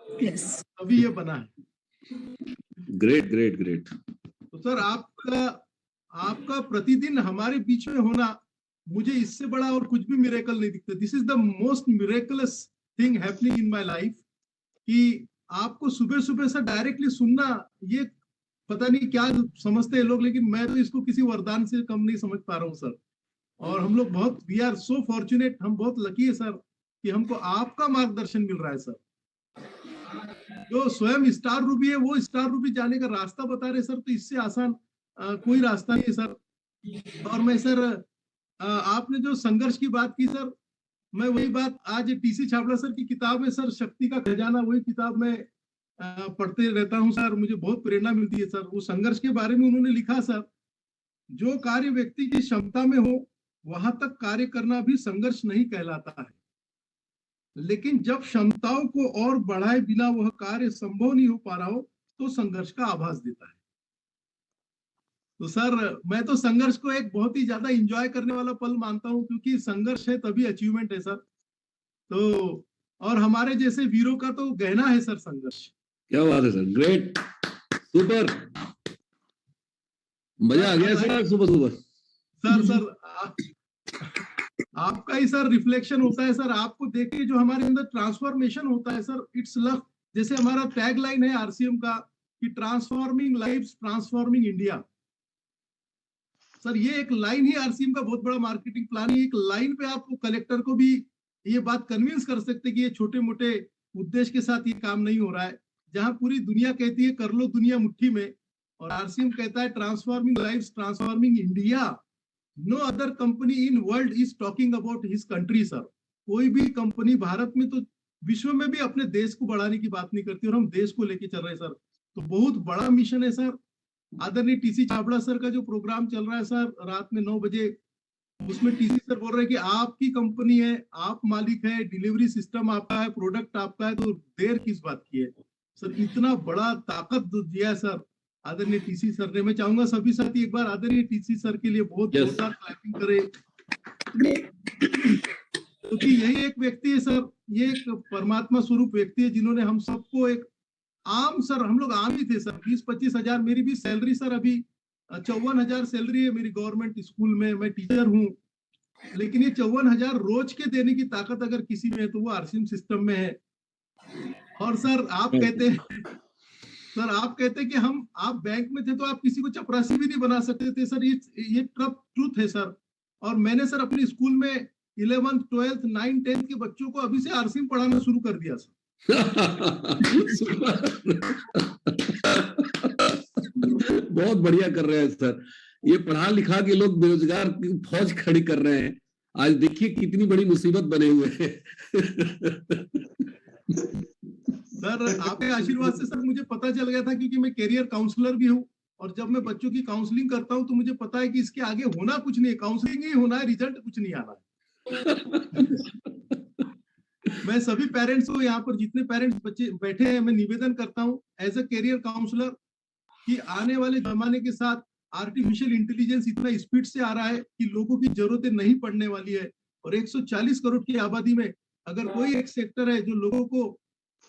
Yes, तभी ये बना है। Great great great. तो सर आपका प्रतिदिन हमारे बीच में होना, मुझे इससे बड़ा और कुछ भी मिरेकल नहीं दिखता। This is the most miracles thing happening in my life, कि आपको सुबह सुबह से डायरेक्टली सुनना, ये पता नहीं क्या समझते हैं लोग, लेकिन मैं तो इसको किसी वरदान से कम नहीं समझ पा रहा हूँ सर। और हम लोग बहुत, वी आर सो फॉर्चुनेट, हम बहुत लकी है सर कि हमको आपका मार्गदर्शन मिल रहा है सर। जो स्वयं स्टार रूबी है वो स्टार रूबी जाने का रास्ता बता रहे सर, तो इससे आसान कोई रास्ता नहीं है सर। और मैं सर आपने जो संघर्ष की बात की सर, मैं वही बात आज टीसी छाबड़ा सर की किताब है सर, शक्ति का खजाना, वही किताब मैं पढ़ते रहता हूँ सर, मुझे बहुत प्रेरणा मिलती है सर। वो संघर्ष के बारे में उन्होंने लिखा सर, जो कार्य व्यक्ति की क्षमता में हो वहां तक कार्य करना भी संघर्ष नहीं कहलाता है, लेकिन जब क्षमताओं को और बढ़ाए बिना वह कार्य संभव नहीं हो पा रहा हो तो संघर्ष का आभास देता है। तो सर मैं तो संघर्ष को एक बहुत ही ज्यादा एंजॉय करने वाला पल मानता हूं, क्योंकि संघर्ष है तभी अचीवमेंट है सर। तो और हमारे जैसे वीरों का तो गहना है सर संघर्ष। क्या बात है सर, ग्रेट, सुपर, मजा आ गया सर सुबह सुबह। सर आपका ही सर रिफ्लेक्शन होता है सर, आपको देख के जो हमारे अंदर ट्रांसफॉर्मेशन होता है सर, इट्स लव। जैसे हमारा टैग लाइन है आरसीएम का कि transforming lives transforming India. Sir ये एक लाइन ही आरसीएम का बहुत बड़ा मार्केटिंग प्लान है। एक लाइन पे आपको कलेक्टर को भी ये बात कन्विंस कर सकते कि ये छोटे मोटे उद्देश्य के साथ ये काम नहीं हो रहा है। जहां पूरी दुनिया कहती है कर लो दुनिया मुट्ठी में, और आरसीएम कहता है transforming lives transforming India. No other company in world is talking about his country sir. कोई भी कंपनी भारत में तो विश्व में भी अपने देश को बढ़ाने की बात नहीं करती, और हम देश को लेके चल रहे हैं सर। तो बहुत बड़ा मिशन है सर। आदरणीय टीसी छाबड़ा सर का जो प्रोग्राम चल रहा है सर रात में 9 बजे, उसमें टीसी सर बोल रहे हैं कि आपकी कंपनी है, आप मालिक है, डिलीवरी सिस्टम आपका है, प्रोडक्ट आपका है, तो देर किस बात की है सर। इतना बड़ा ताकत दिया है सर आदरणीय टीसी सर ने। मैं चाहूंगा सभी साथी एक बार आदरणीय टीसी सर के लिए बहुत जोरदार क्लैपिंग करें, क्योंकि यही एक व्यक्ति है सर, ये एक परमात्मा स्वरूप व्यक्ति है जिन्होंने हम सबको एक आम, सर हम लोग आम ही थे सर। 20-25 हजार मेरी भी सैलरी सर, अभी 54,000 सैलरी है मेरी गवर्नमेंट स्कूल में, मैं टीचर हूँ। लेकिन ये 54,000 रोज के देने की ताकत अगर किसी में है तो वो आरसीएम सिस्टम में है। और सर आप कहते हैं सर, आप कहते हैं कि हम, आप बैंक में थे तो आप किसी को चपरासी भी नहीं बना सकते थे सर, ये ट्रूथ है सर। और मैंने सर अपने स्कूल में 11th 12th 9th 10th के बच्चों को अभी से आरसीएम पढ़ाना शुरू कर दिया सर। बहुत बढ़िया कर रहे हैं सर। ये पढ़ा लिखा के लोग बेरोजगार की फौज खड़ी कर रहे हैं। आज देखिए कितनी बड़ी मुसीबत बने हुए हैं। सर आपके आशीर्वाद से सर मुझे पता चल गया था, क्योंकि मैं कैरियर काउंसलर भी हूँ, और जब मैं बच्चों की काउंसलिंग करता हूँ तो मुझे पता है कि इसके आगे होना कुछ नहीं है, काउंसलिंग ही होना है, रिजल्ट कुछ नहीं आना है। मैं सभी पेरेंट्स को, यहाँ पर जितने पेरेंट्स बच्चे बैठे हैं, मैं निवेदन करता हूँ एज अ कैरियर काउंसलर कि आने वाले जमाने के साथ आर्टिफिशियल इंटेलिजेंस इतना स्पीड से आ रहा है कि लोगों की जरूरतें नहीं पड़ने वाली है। और 140 करोड़ की आबादी में अगर कोई एक सेक्टर है जो लोगों को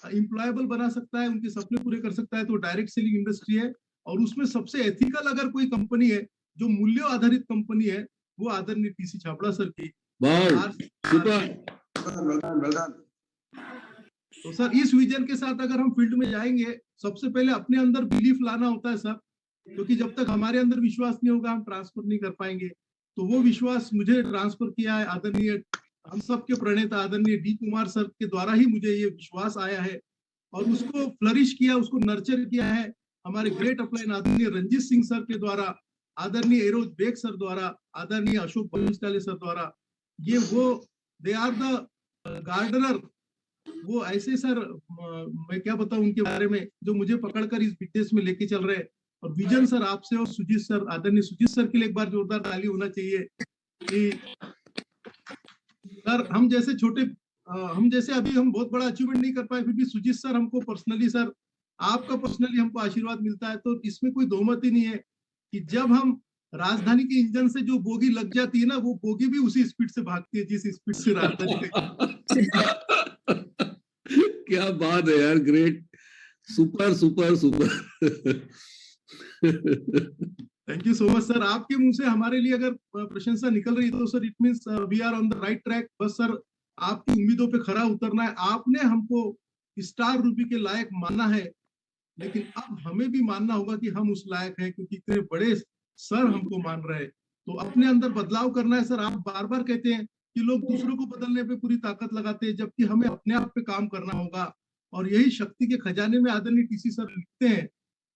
एम्प्लॉयबल बना सकता है, उनके सपने पूरे कर सकता है, तो डायरेक्ट सेलिंग इंडस्ट्री है। और उसमें सबसे एथिकल अगर कोई कंपनी है, जो मूल्य आधारित कंपनी है, वो आदरणीय टीसी छाबड़ा सर की। तो सर इस विजन के साथ अगर हम फील्ड में जाएंगे, सबसे पहले अपने अंदर बिलीफ लाना होता है सर, क्योंकि जब तक हमारे अंदर विश्वास नहीं होगा हम ट्रांसफर नहीं कर पाएंगे। तो वो विश्वास मुझे ट्रांसफर किया है आदरणीय, हम सबके प्रणेता आदरणीय डी कुमार सर के द्वारा ही मुझे ये विश्वास आया है, और उसको फ्लरिश किया, उसको नर्चर किया है हमारे ग्रेट अपलाइन आदरणीय रंजीत सिंह सर के द्वारा, आदरणीय एरोज बेग सर द्वारा, आदरणीय अशोक बंसाले सर द्वारा। ये वो दे आर द गार्डनर, वो ऐसे सर मैं क्या बताऊं उनके बारे में, जो मुझे पकड़कर इस बिजनेस में लेके चल रहे हैं। और विजन सर आपसे, और सुजीत सर, आदरणीय सुजीत सर के लिए एक बार जोरदार ताली होना चाहिए कि सर हम जैसे छोटे, हम जैसे अभी हम बहुत बड़ा अचीवमेंट नहीं कर पाए, फिर भी सुजीत सर हमको पर्सनली, सर आपका पर्सनली हमको आशीर्वाद मिलता है। तो इसमें कोई दोमत ही नहीं है कि जब हम राजधानी के इंजन से जो बोगी लग जाती है ना, वो बोगी भी उसी स्पीड से भागती है जिस स्पीड से राजधानी क्या बात है यार, great, super super super. Thank you so much sir. आपके मुंह से हमारे लिए अगर प्रशंसा निकल रही है तो sir it means we are on the right track. बस सर आपकी उम्मीदों पे खरा उतरना है। आपने हमको स्टार रूबी के लायक माना है, लेकिन अब हमें भी मानना होगा कि हम उस लायक हैं, क्योंकि इतने बड़े सर हमको मान रहे हैं। तो अपने अंदर बदलाव करना है सर। आप बार बार कहते हैं कि लोग दूसरों को बदलने पे पूरी ताकत लगाते हैं, जबकि हमें अपने आप पे काम करना होगा। और यही शक्ति के खजाने में आदरणीय टीसी सर लिखते हैं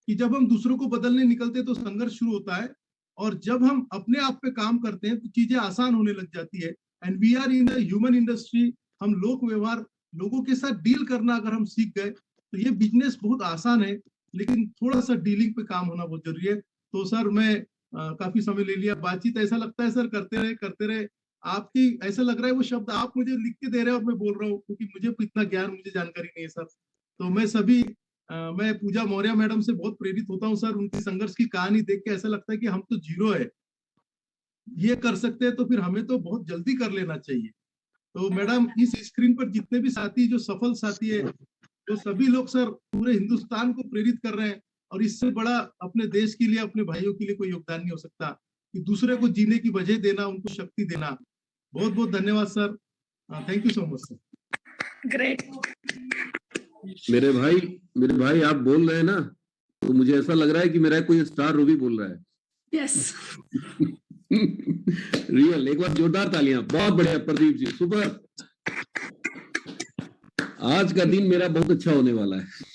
कि जब हम दूसरों को बदलने निकलते हैं तो संघर्ष शुरू होता है, और जब हम अपने आप पे काम करते हैं तो चीजें आसान होने लग जाती है। And we are in the human industry. हम लोक व्यवहार, लोगों के साथ डील करना अगर हम सीख गए तो ये बिजनेस बहुत आसान है, लेकिन थोड़ा सा डीलिंग पे काम होना बहुत जरूरी है। तो सर मैं काफी समय ले लिया, बातचीत ऐसा लगता है सर करते रहे। आपकी ऐसा लग रहा है वो शब्द आप मुझे लिख के दे रहे हैं और मैं बोल रहा हूँ, क्योंकि मुझे इतना ज्ञान, मुझे जानकारी नहीं है सर। तो मैं सभी मैं पूजा मौर्य मैडम से बहुत प्रेरित होता हूँ सर। उनकी संघर्ष की कहानी देख के ऐसा लगता है कि हम तो जीरो है, ये कर सकते हैं तो फिर हमें तो बहुत जल्दी कर लेना चाहिए। तो मैडम इस स्क्रीन पर जितने भी साथी जो सफल साथी है, तो सभी लोग सर पूरे हिंदुस्तान को प्रेरित कर रहे हैं। और इससे बड़ा अपने देश के लिए, अपने भाइयों के लिए कोई योगदान नहीं हो सकता कि दूसरे को जीने की वजह देना, उनको शक्ति देना। बहुत बहुत धन्यवाद sir. Thank you so much sir. Great. मेरे भाई आप बोल रहे हैं ना, तो मुझे ऐसा लग रहा है कि मेरा कोई स्टार रूबी बोल रहा है। यस। रियल, एक बार जोरदार तालियां। बहुत बढ़िया प्रदीप जी, सुपर। आज का दिन मेरा बहुत अच्छा होने वाला है।